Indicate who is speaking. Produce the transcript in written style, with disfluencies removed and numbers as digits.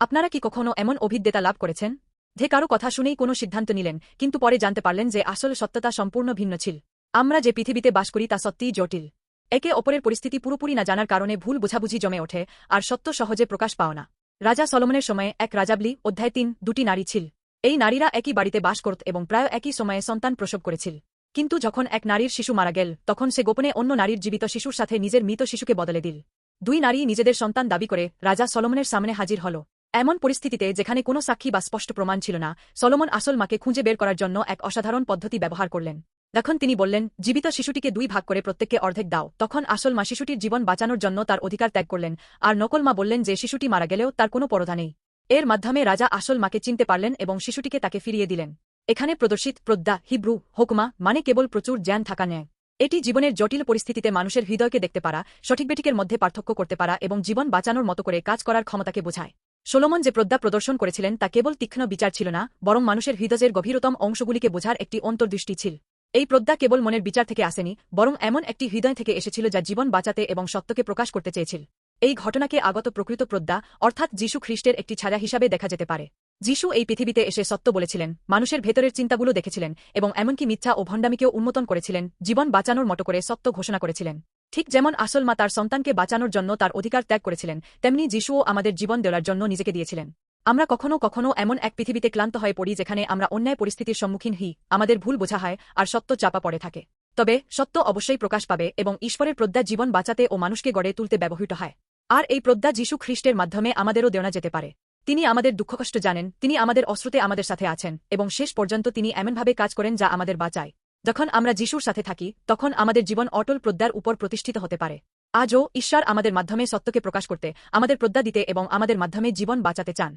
Speaker 1: আপনারা কি কখনো এমন অভিজ্ঞতা লাভ করেছেন যে কারো কথা শুনেই কোনো সিদ্ধান্ত নিলেন কিন্তু পরে জানতে পারলেন যে আসল সত্যতা সম্পূর্ণ ভিন্ন ছিল? আমরা যে পৃথিবীতে বাস করি তা সত্যিই জটিল। একে অপরের পরিস্থিতি পুরোপুরি না জানার কারণে ভুল বোঝাবুঝি জমে ওঠে, আর সত্য সহজে প্রকাশ পাও না। রাজা সলোমনের সময়ে এক রাজাবলি অধ্যায় ৩ দুটি নারী ছিল। এই নারীরা একই বাড়িতে বাস করত এবং প্রায় একই সময়ে সন্তান প্রসব করেছিল। কিন্তু যখন এক নারীর শিশু মারা গেল তখন সে গোপনে অন্য নারীর জীবিত শিশুর সাথে নিজের মৃত শিশুকে বদলে দিল। দুই নারী নিজেদের সন্তান দাবি করে রাজা সলোমনের সামনে হাজির হল। এমন পরিস্থিতিতে যেখানে কোনো সাক্ষী বা স্পষ্ট প্রমাণ ছিল না, সলোমন আসল মাকে খুঁজে বের করার জন্য এক অসাধারণ পদ্ধতি ব্যবহার করলেন। যখন তিনি বললেন, জীবিত শিশুটিকে দুই ভাগ করে প্রত্যেককে অর্ধেক দাও, তখন আসল মা শিশুটির জীবন বাঁচানোর জন্য তার অধিকার ত্যাগ করলেন, আর নকল মা বললেন যে শিশুটি মারা গেলেও তার কোনো পরোধা নেই। এর মাধ্যমে রাজা আসল মাকে চিনতে পারলেন এবং শিশুটিকে তাকে ফিরিয়ে দিলেন। এখানে প্রদর্শিত প্রজ্ঞা হিব্রু হুকমা মানে কেবল প্রচুর জ্ঞান থাকা নেয়। এটি জীবনের জটিল পরিস্থিতিতে মানুষের হৃদয়কে দেখতে পারা, সঠিক বেঠিকের মধ্যে পার্থক্য করতে পারা এবং জীবন বাঁচানোর মতো করে কাজ করার ক্ষমতাকে বোঝায়। সলোমন যে প্রজ্ঞা প্রদর্শন করেছিলেন তা কেবল তীক্ষ্ণ বিচার ছিল না, বরং মানুষের হৃদয়ের গভীরতম অংশগুলিকে বোঝার একটি অন্তর্দৃষ্টি ছিল। এই প্রজ্ঞা কেবল মনের বিচার থেকে আসেনি, বরং এমন একটি হৃদয় থেকে এসেছিল যা জীবন বাঁচাতে এবং সত্যকে প্রকাশ করতে চেয়েছিল। এই ঘটনাকে আগত প্রকৃত প্রজ্ঞা অর্থাৎ যীশু খ্রিস্টের একটি ছায়া হিসাবে দেখা যেতে পারে। যীশু এই পৃথিবীতে এসে সত্য বলেছিলেন, মানুষের ভেতরের চিন্তাগুলো দেখেছিলেন এবং এমনকি মিথ্যা ও ভণ্ডামিকেও উন্মোচন করেছিলেন, জীবন বাঁচানোর মতো করে সত্য ঘোষণা করেছিলেন। ঠিক যেমন আসল মা তার সন্তানকে বাঁচানোর জন্য তার অধিকার ত্যাগ করেছিলেন, তেমনি যীশুও আমাদের জীবন দেওয়ার জন্য নিজেকে দিয়েছিলেন। আমরা কখনো কখনো এমন এক পৃথিবীতে ক্লান্ত হয়ে পড়ি যেখানে আমরা অন্যায় পরিস্থিতির সম্মুখীন হই, আমাদের ভুল বোঝা হয় আর সত্য চাপা পড়ে থাকে। তবে সত্য অবশ্যই প্রকাশ পাবে এবং ঈশ্বরের প্রজ্ঞা জীবন বাঁচাতে ও মানুষকে গড়ে তুলতে ব্যবহৃত হয়। আর এই প্রজ্ঞা যীশু খ্রিস্টের মাধ্যমে আমাদেরও দেওয়া যেতে পারে। তিনি আমাদের দুঃখকষ্ট জানেন, তিনি আমাদের অশ্রুতে আমাদের সাথে আছেন এবং শেষ পর্যন্ত তিনি এমনভাবে কাজ করেন যা আমাদের বাঁচায়। যখন আমরা যীশুর সাথে থাকি তখন আমাদের জীবন অটল প্রজ্ঞার উপর প্রতিষ্ঠিত হতে পারে। আজও ঈশ্বর আমাদের মাধ্যমে সত্যকে প্রকাশ করতে, আমাদের প্রজ্ঞা দিতে এবং আমাদের মাধ্যমে জীবন বাঁচাতে চান।